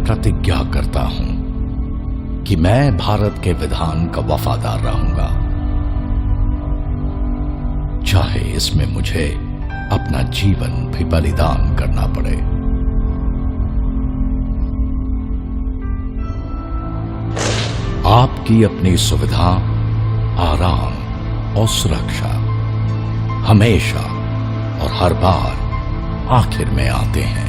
प्रतिज्ञा करता हूं कि मैं भारत के विधान का वफादार रहूंगा, चाहे इसमें मुझे अपना जीवन भी बलिदान करना पड़े। आपकी अपनी सुविधा, आराम और सुरक्षा हमेशा और हर बार आखिर में आते हैं।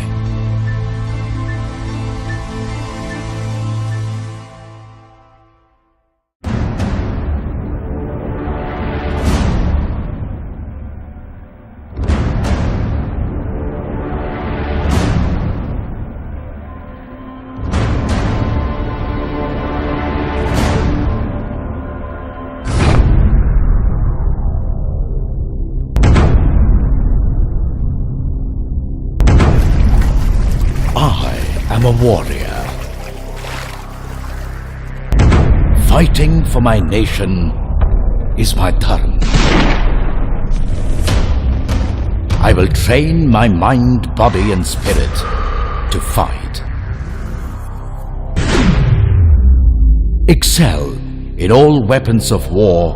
I'm a warrior. Fighting for my nation is my dharma. I will train my mind, body and spirit to fight. Excel in all weapons of war,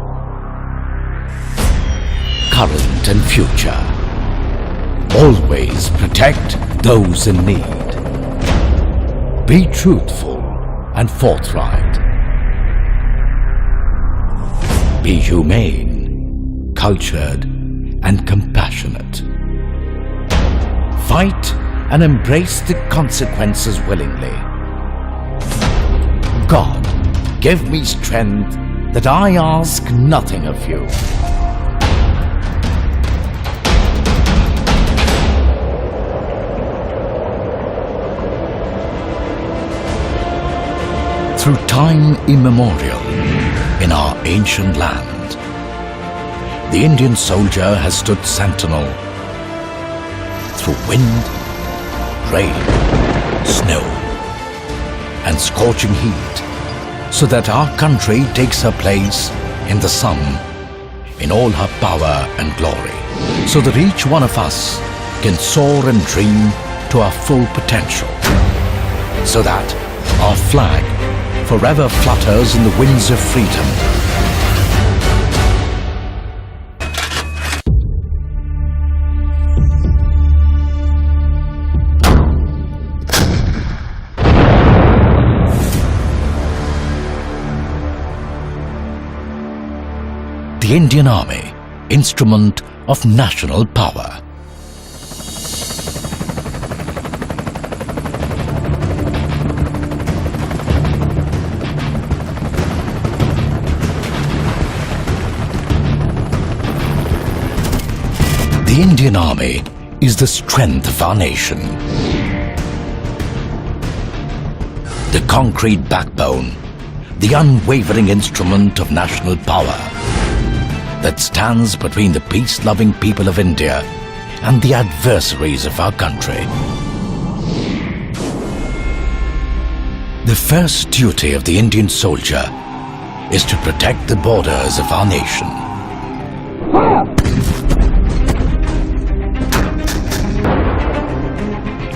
current and future. Always protect those in need. Be truthful and forthright. Be humane, cultured, and compassionate. Fight and embrace the consequences willingly. God, give me strength that I ask nothing of you. Through time immemorial in our ancient land, the Indian soldier has stood sentinel through wind, rain, snow, and scorching heat, so that our country takes her place in the sun in all her power and glory, so that each one of us can soar and dream to our full potential, so that our flag forever flutters in the winds of freedom. The Indian Army, instrument of national power. The Indian Army is the strength of our nation. The concrete backbone, the unwavering instrument of national power that stands between the peace-loving people of India and the adversaries of our country. The first duty of the Indian soldier is to protect the borders of our nation.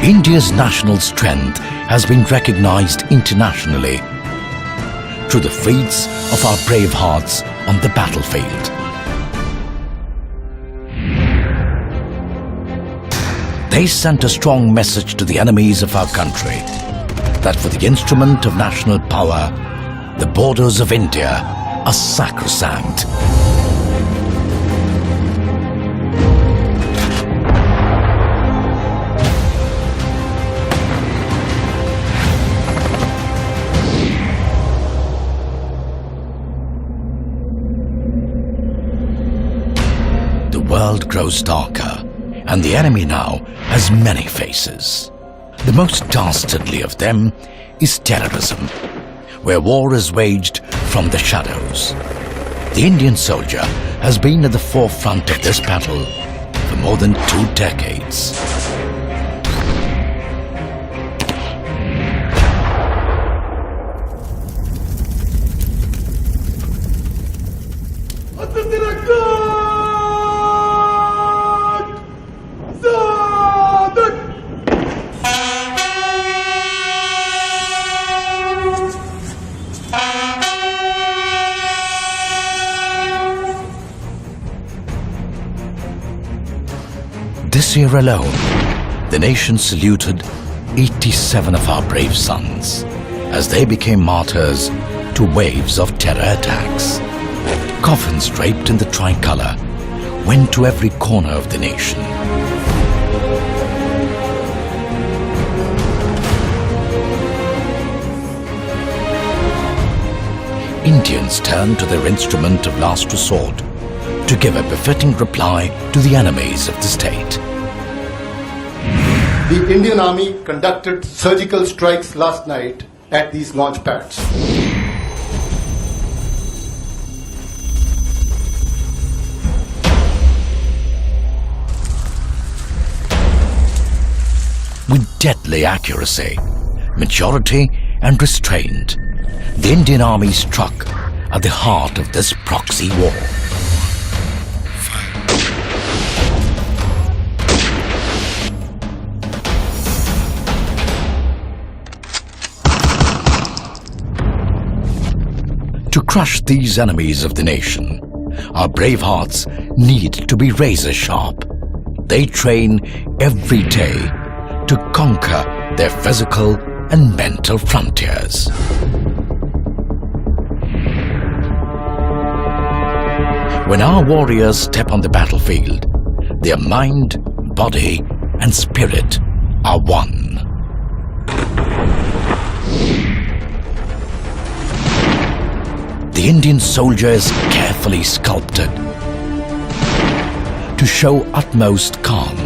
India's national strength has been recognized internationally through the feats of our brave hearts on the battlefield. They sent a strong message to the enemies of our country that for the instrument of national power, the borders of India are sacrosanct. The world grows darker, and the enemy now has many faces. The most dastardly of them is terrorism, where war is waged from the shadows. The Indian soldier has been at the forefront of this battle for more than 2 decades. This year alone, the nation saluted 87 of our brave sons as they became martyrs to waves of terror attacks. Coffins draped in the tricolour went to every corner of the nation. Indians turned to their instrument of last resort to give a befitting reply to the enemies of the state. The Indian Army conducted surgical strikes last night at these launch pads. With deadly accuracy, maturity and restraint, the Indian Army struck at the heart of this proxy war. To crush these enemies of the nation, our brave hearts need to be razor sharp. They train every day to conquer their physical and mental frontiers. When our warriors step on the battlefield, their mind, body, and spirit are one. The Indian soldier is carefully sculpted to show utmost calm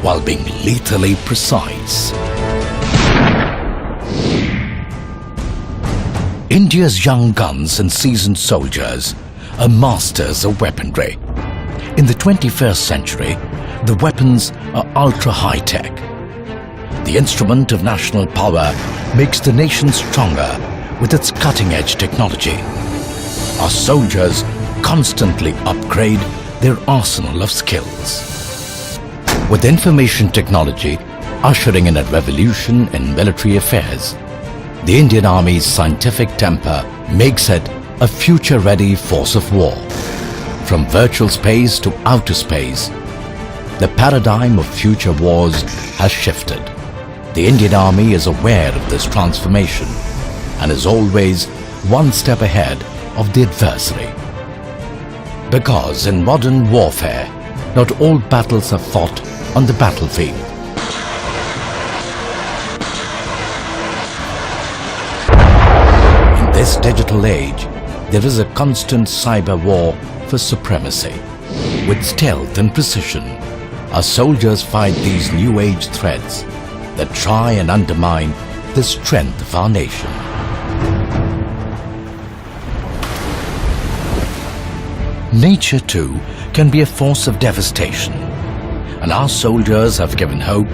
while being lethally precise. India's young guns and seasoned soldiers are masters of weaponry. In the 21st century, the weapons are ultra high-tech. The instrument of national power makes the nation stronger with its cutting-edge technology. Our soldiers constantly upgrade their arsenal of skills. With information technology ushering in a revolution in military affairs, the Indian Army's scientific temper makes it a future-ready force of war. From virtual space to outer space, the paradigm of future wars has shifted. The Indian Army is aware of this transformation and is always one step ahead of the adversary. Because in modern warfare, not all battles are fought on the battlefield. In this digital age, there is a constant cyber war for supremacy. With stealth and precision, our soldiers fight these new age threats that try and undermine the strength of our nation. Nature too can be a force of devastation, and our soldiers have given hope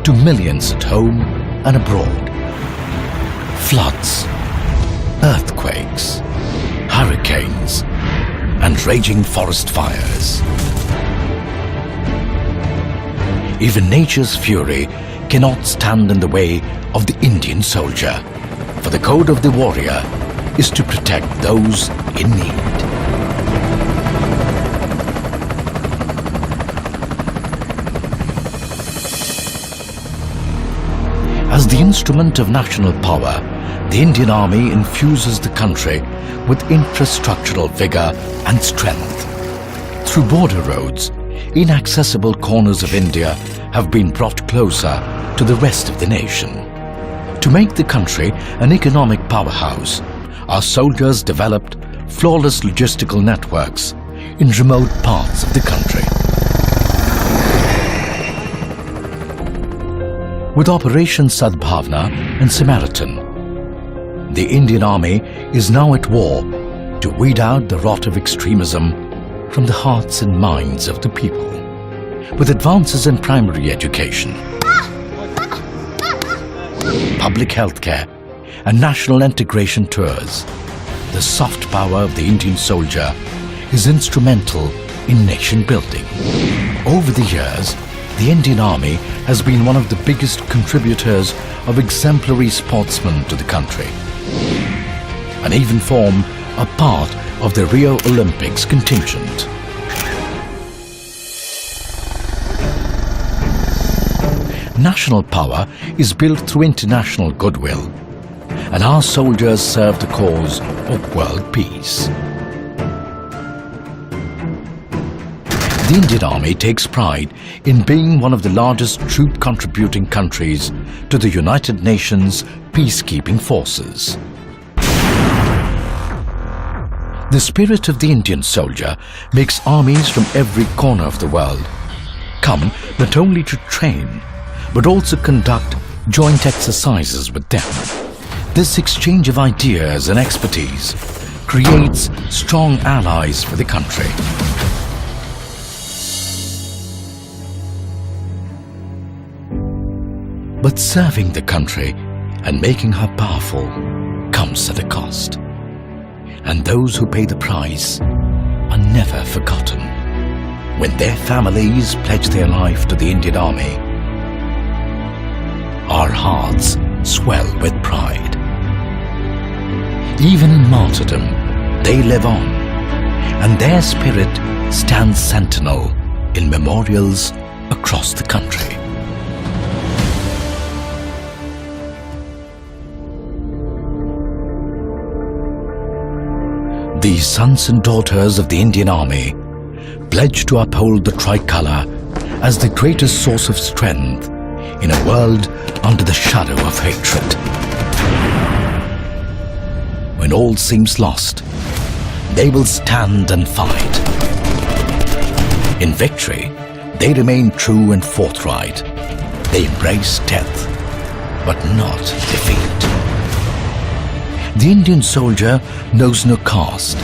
to millions at home and abroad. Floods, earthquakes, hurricanes, and raging forest fires. Even nature's fury cannot stand in the way of the Indian soldier, for the code of the warrior is to protect those in need. As the instrument of national power, the Indian Army infuses the country with infrastructural vigor and strength. Through border roads, inaccessible corners of India have been brought closer to the rest of the nation. To make the country an economic powerhouse, our soldiers developed flawless logistical networks in remote parts of the country. With Operation Sadbhavna and Samaritan, the Indian Army is now at war to weed out the rot of extremism from the hearts and minds of the people. With advances in primary education, public health care, and national integration tours, the soft power of the Indian soldier is instrumental in nation building. Over the years, the Indian Army has been one of the biggest contributors of exemplary sportsmen to the country, and even form a part of the Rio Olympics contingent. National power is built through international goodwill, and our soldiers serve the cause of world peace. The Indian Army takes pride in being one of the largest troop-contributing countries to the United Nations peacekeeping forces. The spirit of the Indian soldier makes armies from every corner of the world come not only to train, but also conduct joint exercises with them. This exchange of ideas and expertise creates strong allies for the country. But serving the country and making her powerful comes at a cost. And those who pay the price are never forgotten. When their families pledge their life to the Indian Army, our hearts swell with pride. Even in martyrdom, they live on, and their spirit stands sentinel in memorials across the country. These sons and daughters of the Indian Army pledge to uphold the tricolour as the greatest source of strength in a world under the shadow of hatred. When all seems lost, they will stand and fight. In victory, they remain true and forthright. They embrace death, but not defeat. The Indian soldier knows no caste,